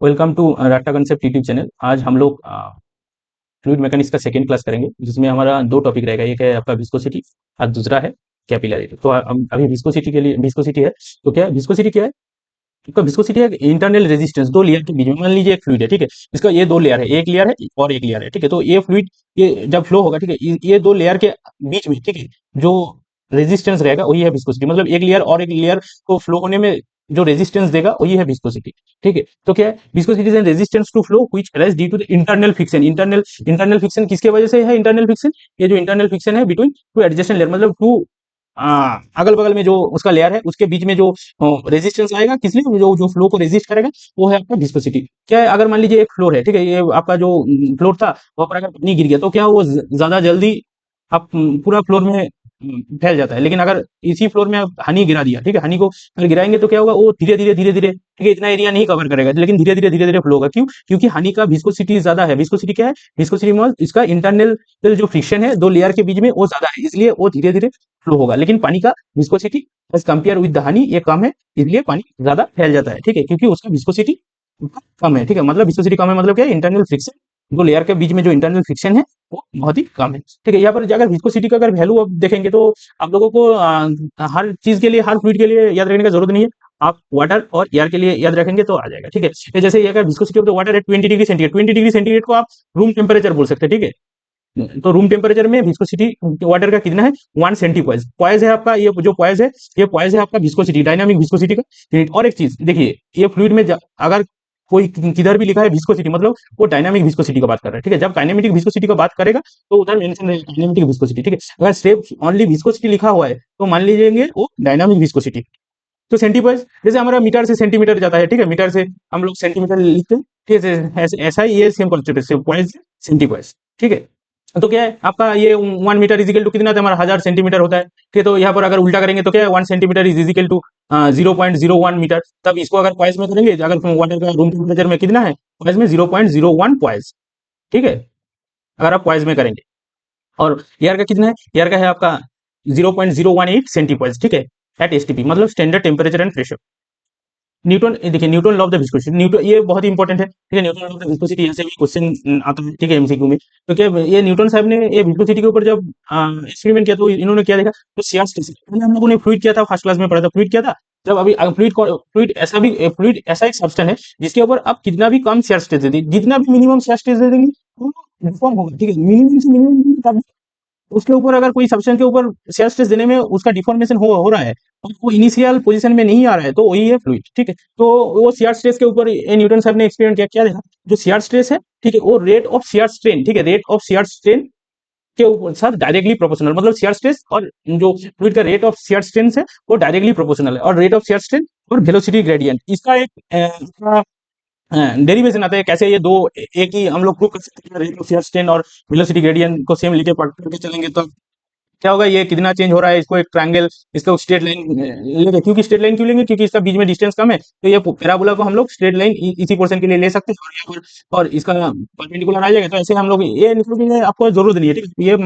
Welcome to data concept YouTube channel. आज हम लोग फ्लूइड मैकेनिक्स का सेकेंड क्लास करेंगे, जिसमें हमारा दो टॉपिक रहेगा। एक है आपका विस्कोसिटी और दूसरा है कैपिलरिटी। तो अभी विस्कोसिटी के लिए विस्कोसिटी है। तो क्या विस्कोसिटी क्या है? इसका विस्कोसिटी है इंटरनल रेजिस्टेंस दो लेयर के बीच में। मान लीजिए एक फ्लूइड है, ठीक है। इसका ये दो लेयर है, एक लेयर है और एक लेयर है, ठीक है। तो ये फ्लूइड ये जब फ्लो होगा, ठीक है, ये दो लेयर के बीच में, ठीक है, जो रेजिस्टेंस रहेगा वही है विस्कोसिटी। मतलब एक लेयर और एक लेयर को फ्लो होने में जो रेजिस्टेंस देगा वही है विस्कोसिटी, ठीक है। तो क्या है viscosity and resistance to flow which arise due to the internal friction. Internal friction किसके वजह से है? इंटरनल फ्रिक्शन, ये जो इंटरनल फ्रिक्शन है बिटवीन टू एडजेसेंट लेयर, मतलब टू अगल बगल में जो उसका लेयर है उसके बीच में जो रेजिस्टेंस आएगा, किस लिए? जो जो फ्लो को रेजिस्ट करेगा वो है आपका विस्कोसिटी। क्या है, अगर मान लीजिए एक फ्लोर है, ठीक है, ये आपका जो फ्लोर था वहां पर अगर पानी गिर गया तो क्या वो ज्यादा जल्दी आप पूरा फ्लोर में फैल जाता है। लेकिन अगर इसी फ्लोर में आप हनी गिरा दिया, ठीक है, हनी को अगर गिराएंगे तो क्या होगा, वो धीरे धीरे, ठीक है, इतना एरिया नहीं कवर करेगा, लेकिन धीरे धीरे फ्लो होगा। क्यों? क्योंकि हनी का विस्कोसिटी ज्यादा है। विस्कोसिटी क्या है? विस्कोसिटी मतलब इसका इंटरनल जो फ्रिक्शन है दो लेयर के बीच में वो ज्यादा है, इसलिए वो धीरे धीरे फ्लो होगा। लेकिन पानी का viscosity as compare with the honey ये कम है, इसलिए पानी ज्यादा फैल जाता है, ठीक है, क्योंकि उसका विस्कोसिटी कम है, ठीक है। मतलब विस्कोसिटी कम है मतलब क्या है? इंटरनल फ्रिक्शन दो लेयर के बीच में जो इंटरनल फ्रिक्शन है वो बहुत ही कम है, ठीक है। यहाँ पर अगर विस्कोसिटी का अगर वैल्यू आप देखेंगे तो आप लोगों को हर चीज के लिए, हर फ्लूइड के लिए याद रखने की जरूरत नहीं है। आप वाटर और एयर के लिए याद रखेंगे तो आ जाएगा, ठीक है। ये जैसे ये अगर विस्कोसिटी ऑफ द वाटर है 20 डिग्री सेंटीग्रेड, 20 डिग्री सेंटीग्रेड को आप रूम टेम्परेचर बोल सकते हैं, ठीक है। तो रूम टेम्परेचर में विस्कोसिटी वाटर का कितना है? 1 सेंटीपॉइज। पॉइज है आपका, ये जो पॉइज है ये पॉइज है आपका विस्कोसिटी, डायनामिक विस्कोसिटी का यूनिट। और एक चीज देखिए, ये फ्लूइड में अगर कोई किधर भी लिखा है विस्कोसिटी मतलब वो डायनामिक विस्कोसिटी का बात कर रहा है, ठीक है। जब काइनेमेटिक विस्कोसिटी का बात करेगा तो उधर मेंशन है डायनामिक विस्कोसिटी, ठीक है। अगर सिर्फ ओनली विस्कोसिटी लिखा हुआ है तो मान लीजिए वो डायनामिक विस्कोसिटी। तो सेंटीपॉइज जैसे हमारा मीटर से सेंटीमीटर जाता है, ठीक है, मीटर से हम लोग सेंटीमीटर लिखते हैं, ठीक है। ऐसा ही ये सेम कॉन्सेप्ट है, पॉइज सेंटीपॉइज, ठीक है। तो क्या है आपका ये 1 मीटर इजिकल टू कितना था हमारा? 1000 सेंटीमीटर होता है, ठीक है। तो यहाँ पर अगर उल्टा करेंगे तो क्या है? 1 centimetre is equal to 0.01 metre. तब इसको अगर पॉइज में करेंगे, अगर वाटर का रूम टेम्परेचर में कितना है पॉइज में? 0.01 पॉइज, ठीक है, अगर आप पॉइज में करेंगे। और एयर का कितना है? एयर का है आपका 0.018 सेंटीपॉइज, ठीक है, एट एसटीपी मतलब standard temperature and pressure. Newton, देखिए Newton law of the viscosity, Newton ये बहुत ही इंपॉर्टेंट है, ठीक है। Newton law of the viscosity यहाँ से भी क्वेश्चन आता है, ठीक है, एमसीक्यू में। तो क्या ये न्यूटन साहब ने ये विस्कोसिटी के ऊपर जब एक्सपेरिमेंट किया तो इन्होंने क्या देखा? तो शियर स्ट्रेस, पहले हम लोगों ने फ्लूइड किया था, फर्स्ट क्लास में पढ़ा था फ्लूइड किया था। जब अभी फ्लूइड ऐसा एक सब्सटेंस है जिसके ऊपर आप कितना भी कम शियर स्ट्रेस दे देंगे, जितना भी मिनिमम शियर स्ट्रेस दे देंगे वो डिफॉर्म होगा, ठीक है। मिनिमम से मिनिमम उसके ऊपर अगर कोई सब्सटेंस के ऊपर शेयर स्ट्रेस देने में उसका डिफॉर्मेशन हो रहा है और वो इनिशियल पोजीशन में नहीं आ रहा है तो वही है फ्लूइड, ठीक है। तो वो शेयर स्ट्रेस के ऊपर न्यूटन साहब ने एक्सपेरिमेंट किया, क्या देखा? जो शेयर स्ट्रेस है, ठीक है, वो रेट ऑफ शेयर स्ट्रेन, ठीक है, रेट ऑफ शेयर स्ट्रेन के ऊपर साथ डायरेक्टली प्रोपोर्शनल। मतलब शेयर स्ट्रेस और जो फ्लूइड का रेट ऑफ शेयर स्ट्रेन है वो डायरेक्टली प्रोपोर्शनल है। और रेट ऑफ शेयर स्ट्रेन और वेलोसिटी ग्रेडियंट इसका एक डेरिवेशन आता है। कैसे ये दो एक ही हम लोग प्रूव कर सकते हैं? रेट ऑफ शेयर स्ट्रेन और वेलोसिटी ग्रेडियंट को सेम लिखे पढ़ करके चलेंगे तो क्या होगा? ये कितना चेंज हो रहा है, इसको एक ट्रायंगल, इसका स्ट्रेट लाइन लेंगे। क्योंकि स्ट्रेट लाइन क्यों लेंगे? क्योंकि इसका बीच में डिस्टेंस कम है, तो ये पैराबोला को हम लोग स्ट्रेट लाइन इसी पोर्शन के लिए ले सकते हैं। और यहाँ पर और इसका परपेंडिकुलर आ जाएगा, तो ऐसे हम लोग ये निकल के आपको जरूरत नहीं है, ठीक है। ये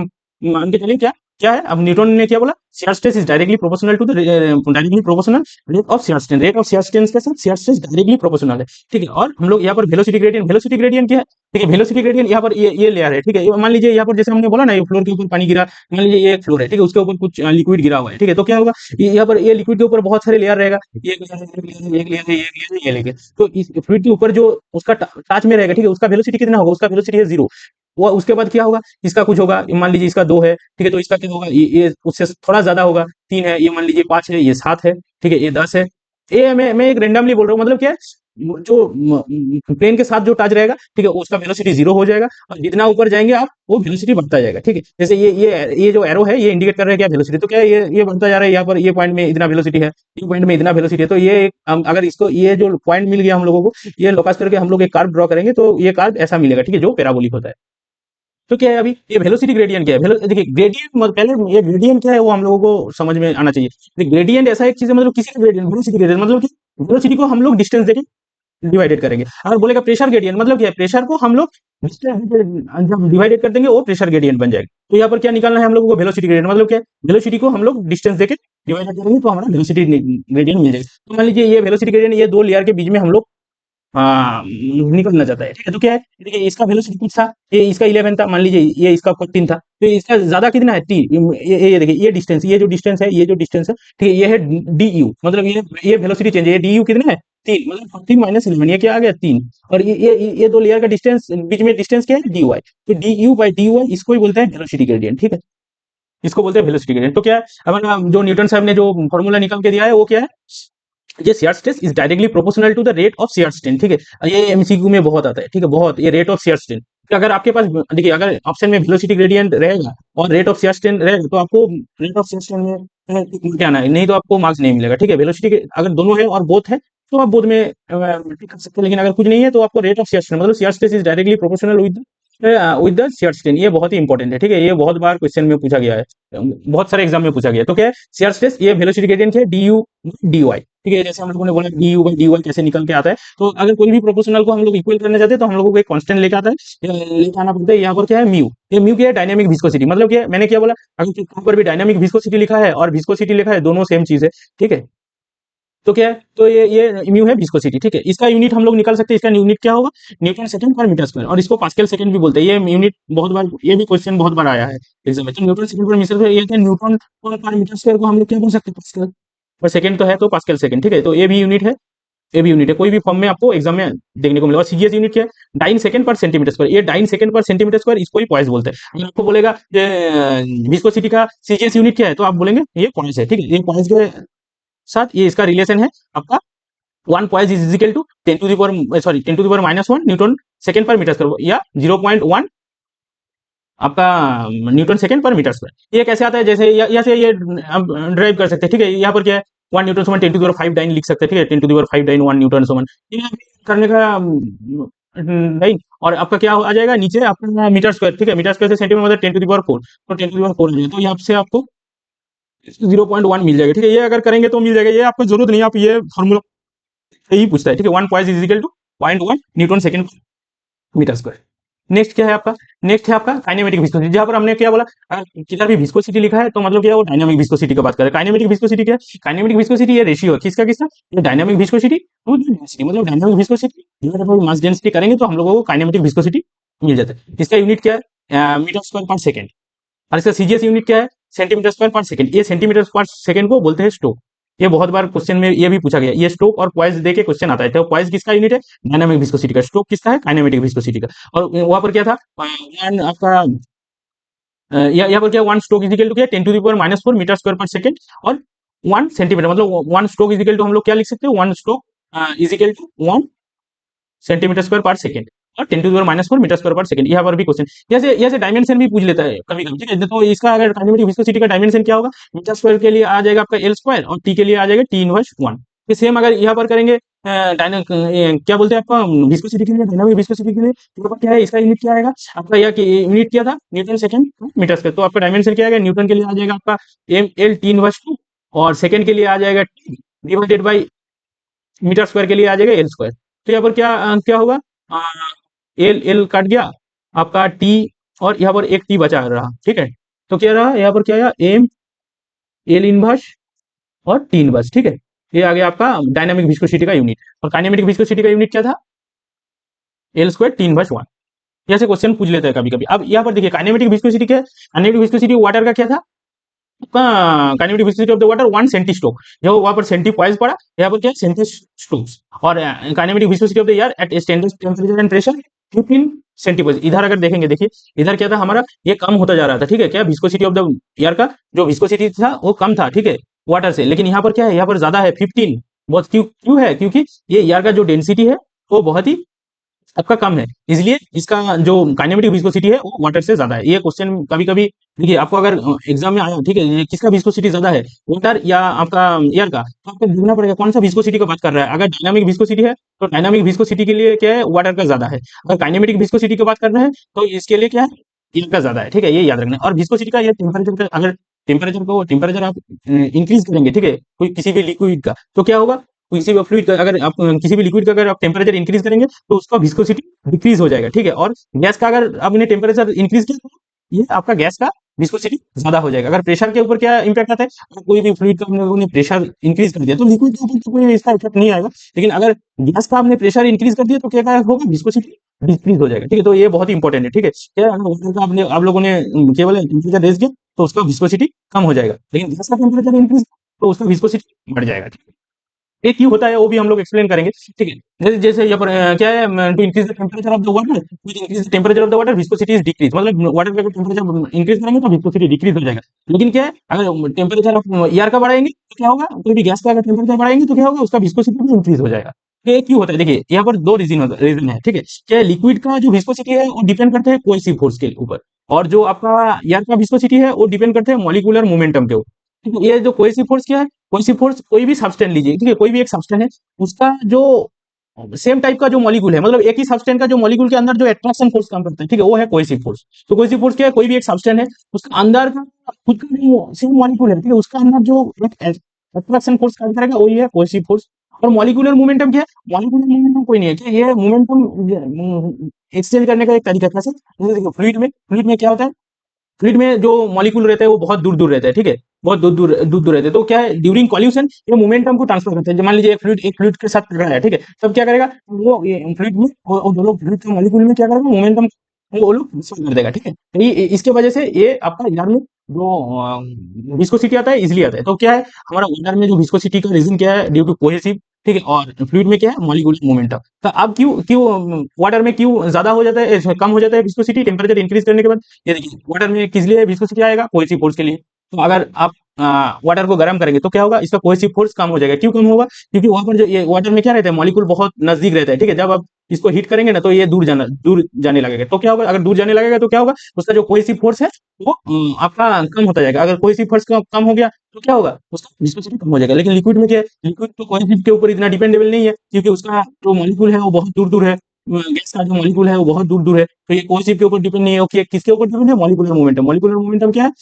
मान के चलिए क्या क्या है। अब न्यूटन ने क्या बोला? Shear stress is directly proportional to the directly proportional rate of shear strain. Rate of shear strain के साथ शेयर स्ट्रेस डायरेक्टली प्रोपोर्शनल है, ठीक है। और हम लोग यहाँ पर वेलोसिटी ग्रेडियंट क्या है? ठीक है, वेलोसिटी ग्रेडियंट यहाँ पर ये लेयर है, ठीक है। मान लीजिए यहाँ पर जैसे हमने बोला ना, ये फ्लोर के ऊपर पानी गिरा, मान लीजिए ये एक फ्लोर है, ठीक है, उसके ऊपर कुछ लिक्विड गिरा हुआ है, ठीक है। तो क्या होगा? यहाँ पर ये लिक्विड के ऊपर बहुत सारे लेयर रहेगा, एक लेयर है, एक लेयर है, एक लेयर है, ये लेयर। तो इस फ्लूइड के ऊपर जो उसका टच में रहेगा, ठीक है, उसका वेलोसिटी कितना होगा? उसका वेलोसिटी है 0। वो उसके बाद क्या होगा? इसका कुछ होगा, मान लीजिए इसका 2 है, ठीक है, तो इसका क्या होगा? ये उससे थोड़ा ज्यादा होगा, 3 है, ये मान लीजिए 5 है, ये 7 है, ठीक है, ये 10 है। ये मैं एक रेंडमली बोल रहा हूँ, मतलब क्या है, जो प्लेन के साथ जो टच रहेगा, ठीक है, उसका वेलोसिटी 0 हो जाएगा। और जितना ऊपर जाएंगे आप वो वेलोसिटी बढ़ता जाएगा, ठीक है। जैसे ये जो एरो है ये इंडिकेट कर रहा है क्या? वेलोसिटी। तो क्या है, ये बढ़ता जा रहा है। यहाँ पर ये पॉइंट में इतना वेलोसिटी है, ये पॉइंट में इतना वेलोसिटी है। तो ये अगर इसको ये जो पॉइंट मिल गया हम लोगों को, ये लोकस करके हम लोग एक कर्व ड्रॉ करेंगे तो ये कर्व ऐसा मिलेगा, ठीक है, जो पैराबोलिक होता है। तो क्या है अभी ये वेलोसिटी ग्रेडियंट क्या है? देखिए ग्रेडियंट पहले ये ग्रेडियंट क्या है वो हम लोगों को समझ में आना चाहिए। ग्रेडियंट ऐसा एक चीज है, मतलब किसी का ग्रेडियंट, वेलोसिटी ग्रेडियंट मतलब कि वेलोसिटी को हम लोग डिस्टेंस देके डिवाइडेड करेंगे। अगर बोलेगा प्रेशर ग्रेडियंट मतलब क्या है? प्रेशर को हम लोग जब डिवाइडेड कर देंगे वो प्रेशर ग्रेडियंट बन जाएगा। तो यहाँ पर क्या निकालना है हम लोगों को? वेलोसिटी ग्रेडियंट मतलब क्या है? वेलोसिटी को हम लोग डिस्टेंस देके डिवाइडेड करेंगे तो हमारा वेलोसिटी ग्रेडियंट मिल जाएगा। तो मान लीजिए ये वेलोसिटी ग्रेडियंट ये दो लेयर के बीच में हम लोग निकलना चाहता है, ठीक है। तो क्या है, देखिए इसका वेलोसिटी कुछ था, ये इसका 11 था, मान लीजिए ये इसका 14 था, तो इसका ज्यादा कितना है 3। ये देखिए ये डिस्टेंस, ये जो डिस्टेंस है, ये जो डिस्टेंस है, ठीक है, ये है डी यू, मतलब ये वेलोसिटी चेंज है, ये डी यू कितना है 3, मतलब 14 माइनस 11, ये क्या आ गया 3। और ये दो लेयर का डिस्टेंस, बीच में डिस्टेंस क्या है डी वाई, तो D U by D Y इसको ही बोलते हैं वेलोसिटी ग्रेडियंट, ठीक है, इसको बोलते हैं वेलोसिटी ग्रेडियंट। तो क्या है, हमारा जो न्यूटन साहब ने जो फॉर्मूला निकाल के दिया है वो क्या है, ये shear stress is directly proportional to the rate of shear strain, ठीक है, ये एमसीक्यू में बहुत आता है, ठीक है, बहुत, ये रेट ऑफ शेयर स्ट्रेन। अगर आपके पास देखिए, अगर ऑप्शन में वेलोसिटी ग्रेडियंट रहेगा और रेट ऑफ शेयर स्ट्रेन रहेगा, तो आपको रेट ऑफ शेयर स्ट्रेन में क्या आना है, नहीं तो आपको मार्क्स नहीं मिलेगा, ठीक है। वेलोसिटी के अगर दोनों है और बोथ है तो आप बोथ में टिक कर सकते हैं, लेकिन अगर कुछ नहीं है तो आपको रेट ऑफ शेयर स्ट्रेन, मतलब share stress is directly proportional with the shear strain, ये बहुत ही इंपॉर्टेंट है, ठीक है, ये बहुत बार क्वेश्चन में पूछा गया है, बहुत सारे एग्जाम में पूछा गया है। तो क्या है, शेयर स्ट्रेस ये वेलोसिटी ग्रेडियंट है डी यू डी वाई, ठीक है, जैसे हम लोगों ने बोला D U by D Y कैसे निकल के आता है, तो अगर कोई भी प्रोपोर्शनल को हम लोग इक्वल करना चाहते हैं तो हम लोगों को एक कांस्टेंट लेके आता है, लेके आना पड़ता है। यहाँ पर क्या है म्यू, ये म्यू क्या है, डायनामिक विस्कोसिटी, मतलब क्या है, मैंने क्या बोला, अगर यहाँ पर भी डायनामिक विस्कोसिटी लिखा है और विस्कोसिटी लिखा है, दोनों सेम चीज है, ठीक है। तो क्या है, तो ये म्यू है विस्कोसिटी, ठीक है, इसका यूनिट हम लोग निकाल सकते हैं, इसका यूनिट क्या होगा, न्यूटन सेकंड पर मीटर स्क्वायर, और इसको पास्कल सेकंड भी बोलते हैं, ये यूनिट बहुत बार, ये भी क्वेश्चन बहुत बार आया है एग्जाम में। तो न्यूटन सेकंड पर मीटर स्क्वायर, ये क्या, न्यूटन पर मीटर स्क्वायर को हम लोग क्या बोल सकते हैं, पास्कल पर सेकंड तो है, तो पास्कल सेकंड, ठीक है। तो ये भी यूनिट है, ये भी यूनिट है, कोई भी फॉर्म में आपको एग्जाम में देखने को मिलेगा। और सीजीएस यूनिट क्या है, डाइन सेकंड पर सेंटीमीटर स्क्वायर, ये डाइन सेकंड पर सेंटीमीटर स्क्वायर, इसको ही पॉइस बोलते हैं। अगर आपको बोलेगा विस्कोसिटी का सीजीएस यूनिट क्या है, तो आप बोलेंगे ये पॉइस है, ठीक है, ये पॉइस के साथ ये इसका रिलेशन है आपका, 1 poise is equal to 10 to the power newton second पर मीटर स्क्वायर, या 0.1 आपका न्यूटन सेकंड पर मीटर स्क्वायर। ये कैसे आता है, जैसे यहाँ से ये हम ड्राइव कर सकते हैं, ठीक है, यहाँ पर क्या है 1 न्यूटन समान 10 टू द पावर 5 डाइन लिख सकते हैं, ठीक है, 10 to the power 5 dyne 1 newton समान, ये करने का डाइन, और आपका क्या आ जाएगा नीचे आपका मीटर स्क्वायर, ठीक है, मीटर स्क्वायर से सेंटीमीटर मतलब 10 टू द पावर 4, तो 10 टू द पावर 4 आ जाएगा, तो यहाँ से आपको 0.1 मिल जाएगा, ठीक है, ये अगर करेंगे तो मिल जाएगा, ये आपको जरूरत नहीं, आप ये फॉर्मूला यही पूछता है, ठीक है, 1 poise is equal to 0.1 newton second metre square. Next क्या है आपका, नेक्स्ट है आपका काइनेमेटिक विस्कोसिटी, जहां पर हमने क्या बोला, किधर भी विस्कोसिटी लिखा है तो मतलब क्या है, वो डायनामिक विस्कोसिटी की बात कर रहे हैं। काइनेमेटिक विस्कोसिटी क्या है, काइनेमेटिक विस्कोसिटी ये रेशियो है किसका किसका, ये डायनामिक विस्कोसिटी टू डेंसिटी, मतलब dynamic viscosity divided by mass density करेंगे तो हम लोगों को काइनेमेटिक विस्कोसिटी मिल जाता है। इसका यूनिट क्या है, मीटर स्क्वायर पर सेकंड, और इसका सीजीएस यूनिट क्या है, सेंटीमीटर स्क्वायर पर सेकंड, ये सेंटीमीटर पर सेकंड को बोलते हैं स्टोक। ये बहुत बार क्वेश्चन में ये भी पूछा गया, ये स्टोक और पॉइस दे के क्वेश्चन आता है, तो पॉइस किसका यूनिट है, डायनामिक विस्कोसिटी का, स्टोक किसका है, काइनेमेटिक विस्कोसिटी का। और वहां पर क्या था, आपका यहाँ पर क्या, 1 स्ट्रोक इज इक्वल टू क्या, 10 to the power -4 metre square पर सेकंड, और 1 सेंटीमीटर, मतलब 1 स्ट्रोक इज इक्वल टू हम लोग क्या लिख सकते हैं, 1 stroke is equal to 1 centimetre square पर सेकंड, और 10 to the power -4 metre square पर सेकंड। यहाँ पर भी क्वेश्चन जैसे जैसे डायमेंशन भी पूछ लेता है कभी कभी, ठीक है, तो इसका अगर काइनेमेटिक विस्कोसिटी का डायमेंशन क्या होगा, मीटर स्क्वायर के लिए आ जाएगा आपका एल स्क्वायर, और टी के लिए आ जाएगा टी इनवर्स 1। फिर सेम अगर यहाँ पर करेंगे क्या बोलते हैं आपका विस्कोसिटी के लिए, डायनामिक विस्कोसिटी के लिए, तो यहाँ पर क्या है, इसका यूनिट क्या आएगा आपका, यह यूनिट क्या था, न्यूटन सेकंड मीटर स्क्वायर, तो आपका डायमेंशन क्या आएगा, न्यूटन के लिए आ जाएगा आपका एम एल टी इनवर्स 2, और सेकंड के लिए आ जाएगा डिवाइडेड बाई मीटर स्क्वायर के लिए आ जाएगा एल स्क्वायर। तो यहाँ पर क्या क्या होगा, एल एल कट गया आपका टी, और यहाँ पर एक टी बचा रहा, ठीक है, तो क्या रहा यहाँ पर, क्या आया एम एल इनवर्स और टी इनवर्स, ठीक है, ये आ गया आपका डायनामिक विस्कोसिटी का यूनिट। और काइनेमेटिक विस्कोसिटी का यूनिट क्या था, एल स्क्वायर टी इनवर्स 1। ऐसे क्वेश्चन पूछ लेते हैं कभी कभी। अब यहाँ पर देखिए काइनेमेटिक विस्कोसिटी क्या है, काइनेमेटिक विस्कोसिटी वाटर का क्या था, kinematic viscosity of the water 1 centi stroke, जो वहां पर सेंटी पॉइस पड़ा, यहाँ पर क्या है सेंटी स्ट्रोक्स। और kinematic viscosity of the air at standard temperature and pressure 15 सेंटीपोइस। इधर अगर देखेंगे, देखिए इधर क्या था हमारा, ये कम होता जा रहा था, ठीक है, क्या विस्कोसिटी ऑफ द एयर का जो विस्कोसिटी था वो कम था, ठीक है, वाटर से, लेकिन यहाँ पर क्या है, यहाँ पर ज्यादा है 15। बहुत क्यों क्यों है, क्योंकि ये एयर का जो डेंसिटी है वो बहुत ही आपका कम है, इसलिए इसका जो काइनेमेटिक विस्कोसिटी है वो वाटर से ज्यादा है। ये क्वेश्चन कभी कभी देखिए आपको अगर एग्जाम में आया, ठीक है, ये किसका विस्कोसिटी ज्यादा है, वाटर या आपका एयर का, तो आपको देखना पड़ेगा कौन सा विस्कोसिटी का बात कर रहा है। अगर डायनामिक विस्कोसिटी है तो डायनामिक विस्कोसिटी के लिए क्या है, वाटर का ज्यादा है। अगर काइनेमेटिक विस्कोसिटी की बात कर रहे हैं तो इसके लिए क्या है, एयर का ज्यादा है, ठीक है, ये याद रखना है। और विस्कोसिटी का ये टेम्परेचर का, अगर टेम्परेचर आप इंक्रीज करेंगे, ठीक है, कोई किसी भी लिक्विड का, तो क्या होगा, किसी भी फ्लूइड का अगर आप किसी भी लिक्विड का अगर आप टेम्परेचर इंक्रीज करेंगे तो उसका विस्कोसिटी डिक्रीज हो जाएगा, ठीक है। और गैस का अगर आपने टेम्परेचर इंक्रीज किया ये आपका गैस का विस्कोसिटी ज्यादा हो जाएगा। अगर प्रेशर के ऊपर क्या इंपैक्ट आता है, अगर कोई भी फ्लूइड का हम लोगों ने प्रेशर इंक्रीज कर दिया तो लिक्विड के ऊपर तो कोई इसका इफेक्ट नहीं आएगा, लेकिन अगर गैस का आपने प्रेशर इंक्रीज कर दिया तो क्या होगा, विस्कोसिटी डिक्रीज हो जाएगा। ठीक है, तो ये बहुत इंपॉर्टेंट है। ठीक है, क्या अगर वाटर का आपने आप लोगों ने केवल टेम्परेचर रेज किया तो उसका विस्कोसिटी कम हो जाएगा, लेकिन गैस का टेम्परेचर इंक्रीज तो उसका विस्कोसिटी बढ़ जाएगा। ठीक है, ये क्यों होता है वो भी हम लोग एक्सप्लेन करेंगे। ठीक है, जैसे जैसे यहाँ पर क्या है, to increase the temperature of the water, with increase the temperature of the water viscosity is decrease, मतलब वाटर का टेम्परेचर इंक्रीज करेंगे तो विस्कोसिटी डिक्रीज हो जाएगा। लेकिन क्या है, अगर टेम्परेचर ऑफ एयर का बढ़ाएंगे तो क्या होगा, कोई भी गैस का अगर टेम्परेचर बढ़ाएंगे तो क्या होगा, उसका विस्कोसिटी भी इंक्रीज हो जाएगा। तो ये क्यों होता है, देखिए यहाँ पर दो रीजन है। ठीक है, क्या लिक्विड का जो विस्कोसिटी है वो डिपेंड करता है कोएसिव फोर्स के ऊपर, और जो आपका एयर का विस्कोसिटी है वो डिपेंड करता है मॉलिक्यूलर मोमेंटम के ऊपर। ठीक है, ये जो कोएसिव फोर्स क्या है, कोएसिव फोर्स कोई भी सब्सटेंस लीजिए, ठीक है, कोई भी एक सब्सटेंस है, उसका जो सेम टाइप का जो मॉलिक्यूल है, मतलब एक ही सब्सटेंस का जो मॉलिक्यूल के अंदर जो अट्रैक्शन फोर्स काम करता है, ठीक है, वो है कोएसिव फोर्स। तो कोएसिव फोर्स क्या है, कोई भी एक सब्सटेंस है, उसका अंदर का खुद का जो सेम मॉलिक्यूल है, ठीक है, उसका अंदर जो एक अट्रैक्शन फोर्स काम करेगा वही है कोएसिव फोर्स। और मॉलिक्यूलर मोमेंटम क्या है, मॉलिक्यूलर मोमेंटम कोई नहीं है, क्या ये मोमेंटम एक्सचेंज करने का एक तरीका है। कैसे, जैसे देखो फ्लूइड में क्या होता है, फ्लूइड में जो मॉलिक्यूल रहता है वो बहुत दूर दूर रहता है। ठीक है, बहुत दूर दूर दूर दूर रहते हैं, तो क्या है, ड्यूरिंग कॉल्यूशन ये मोमेंटम को ट्रांसफर करते हैं। मान लीजिए एक फ्लूइड के साथ टकराया है, ठीक है, तब क्या करेगा वो, ये फ्लूइड में और दोनों फ्लूइड के मॉलिक्यूल में क्या करेगा, मोमेंटम वो लोग ट्रांसफर कर देगा। ठीक है, तो ये इसके वजह से ये आपका एयर में जो विस्कोसिटी आता है इजिली आता है। तो क्या है, हमारा वाटर में जो विस्कोसिटी का रीजन क्या है, ड्यू टू कोहेसिव। ठीक है, और फ्लूइड में क्या है, मॉलिक्यूलर मोमेंटम। तो अब क्यों क्यों वाटर में क्यों ज्यादा हो जाता है, कम हो जाता है विस्कोसिटी टेम्परेचर इंक्रीज करने के बाद। ये देखिए, वाटर में किस लिए विस्कोसिटी आएगा, कोहेसिव फोर्स के लिए। तो अगर आप वाटर को गर्म करेंगे तो क्या होगा, इसका कोहेसिव फोर्स कम हो जाएगा। क्यों कम होगा, क्योंकि वहां पर जो ये वाटर में क्या रहता है, मॉलिक्यूल बहुत नजदीक रहता है। ठीक है, जब आप इसको हीट करेंगे ना तो ये दूर जाने लगेगा। तो क्या होगा, अगर दूर जाने लगेगा तो क्या होगा, उसका जो कोहेसिव फोर्स है वो आपका कम होता जाएगा। अगर कोहेसिव फोर्स कम हो गया तो क्या होगा, उसका विस्कोसिटी कम हो जाएगा। लेकिन लिक्विड में क्या है, लिक्विड तो कोहेसिव के ऊपर इतना डिपेंडेबल नहीं है, क्योंकि उसका जो मॉलिक्यूल है वो बहुत दूर दूर है। गैस का जो मॉलिक्यूल है वो बहुत दूर दूर है, तो ये कोहेसिव के ऊपर डिपेंड नहीं है। ओके, किसके ऊपर डिपेंड है, मॉलिक्यूलर मोमेंटम। मॉलिक्यूलर मोमेंटम क्या है,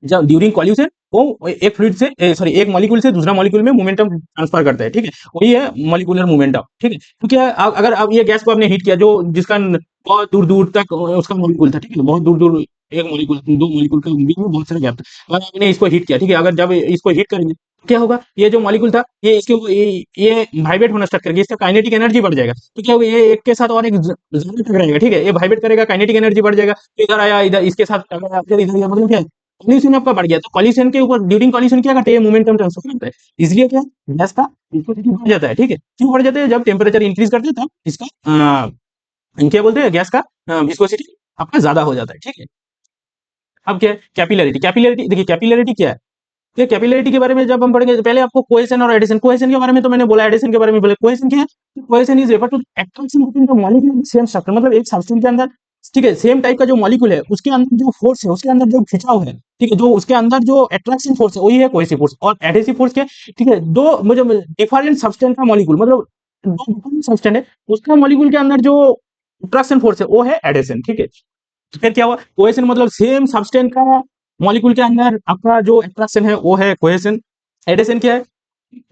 जब ड्यूरिंग कॉल्यूशन वो एक फ्लूइड से सॉरी एक मॉलिक्यूल से दूसरा मॉलिक्यूल में मोमेंटम ट्रांसफर करता है। ठीक है, वही है मॉलिक्यूलर मोमेंटम। ठीक है, तो क्या है, अगर आप ये गैस को आपने हीट किया, जो जिसका बहुत दूर दूर तक उसका मॉलिक्यूल था, ठीक है, बहुत दूर दूर एक मॉलिक्यूल दो मॉलिक्यूल के बीच में बहुत सारा गैप था, अगर आपने इसको हीट किया, ठीक है, अगर जब इसको हीट करेंगे तो क्या होगा, ये जो मॉलिक्यूल था ये इसके ये वाइब्रेट होना स्टार्ट करेगा, इसका काइनेटिक एनर्जी बढ़ जाएगा। तो क्या होगा, ये एक के साथ और एक ज्यादा टकराएगा। ठीक है, ये वाइब्रेट करेगा, काइनेटिक एनर्जी बढ़ जाएगा, तो इधर आया, इधर इसके साथ टकराया, फिर इधर गया, मतलब क्या है, कॉल्यूशन आपका बढ़ गया। तो कॉल्यूशन के ऊपर ड्यूरिंग कॉल्यूशन क्या करते हैं, मोमेंटम ट्रांसफर करता है, इसलिए क्या गैस का विस्कोसिटी बढ़ जाता है। ठीक है, क्यों बढ़ जाता है, जब टेम्परेचर इंक्रीज करते हैं तब इसका क्या बोलते हैं, गैस का विस्कोसिटी आपका ज्यादा हो जाता है। ठीक है, अब क्या है, कैपिलरिटी। कैपिलरिटी देखिए, कैपिलरिटी क्या है, तो कैपिलरिटी के बारे में जब हम पढ़ेंगे तो पहले आपको कोहेशन और एडिशन, कोहेशन के बारे में तो मैंने बोला, एडिशन के बारे में बोला। कोहेशन क्या है, cohesion is refer to attraction between the molecule same structure, मतलब एक सब्सटेंस के अंदर, ठीक है, सेम टाइप का जो मॉलिक्यूल है उसके अंदर जो फोर्स है, उसके अंदर जो खिंचाव है, ठीक है, जो उसके अंदर जो अट्रैक्शन फोर्स है वही है कोहेसिव फोर्स। और एडहेसिव फोर्स क्या है, ठीक है, दो मुझे डिफरेंट सब्सटेंस का मॉलिक्यूल, मतलब दो डिफरेंट सब्सटेंस है, उसका मॉलिक्यूल के अंदर जो अट्रैक्शन फोर्स है वो है एडिशन। ठीक है, तो फिर क्या हुआ, कोहेशन मतलब सेम सब्सटेंस का मॉलिक्यूल के अंदर आपका जो अट्रैक्शन है वो है कोहेशन। एडिशन क्या है,